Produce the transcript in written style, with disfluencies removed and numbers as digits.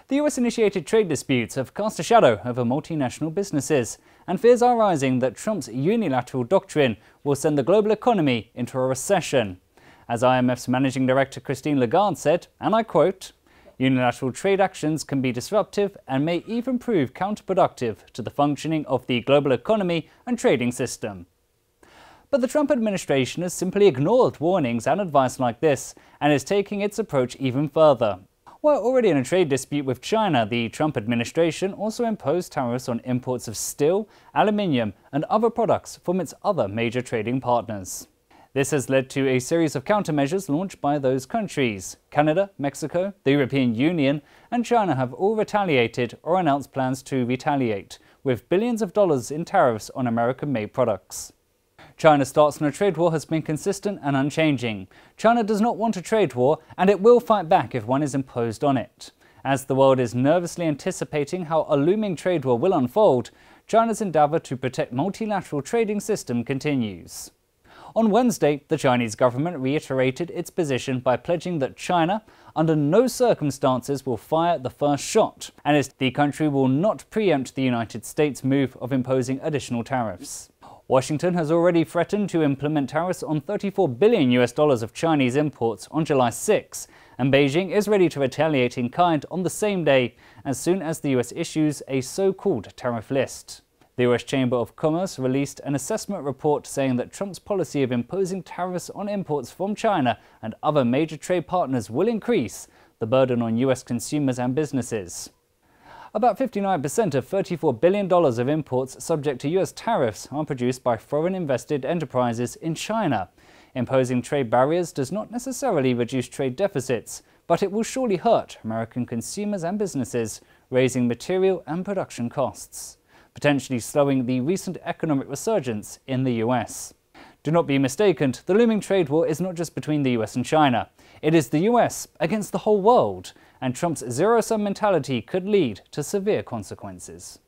The US-initiated trade disputes have cast a shadow over multinational businesses, and fears are rising that Trump's unilateral doctrine will send the global economy into a recession. As IMF's Managing Director Christine Lagarde said, and I quote, "Unilateral trade actions can be disruptive and may even prove counterproductive to the functioning of the global economy and trading system." But the Trump administration has simply ignored warnings and advice like this and is taking its approach even further. While already in a trade dispute with China, the Trump administration also imposed tariffs on imports of steel, aluminium, and other products from its other major trading partners. This has led to a series of countermeasures launched by those countries. Canada, Mexico, the European Union, and China have all retaliated or announced plans to retaliate, with billions of dollars in tariffs on American-made products. China's stance on a trade war has been consistent and unchanging. China does not want a trade war, and it will fight back if one is imposed on it. As the world is nervously anticipating how a looming trade war will unfold, China's endeavour to protect multilateral trading system continues. On Wednesday, the Chinese government reiterated its position by pledging that China, under no circumstances, will fire the first shot, and the country will not preempt the United States' move of imposing additional tariffs. Washington has already threatened to implement tariffs on $34 billion of Chinese imports on July 6, and Beijing is ready to retaliate in kind on the same day as soon as the US issues a so-called tariff list. The US Chamber of Commerce released an assessment report saying that Trump's policy of imposing tariffs on imports from China and other major trade partners will increase the burden on US consumers and businesses. About 59% of $34 billion of imports subject to US tariffs are produced by foreign invested enterprises in China. Imposing trade barriers does not necessarily reduce trade deficits, but it will surely hurt American consumers and businesses, raising material and production costs, potentially slowing the recent economic resurgence in the US. Do not be mistaken, the looming trade war is not just between the US and China. It is the US against the whole world, and Trump's zero-sum mentality could lead to severe consequences.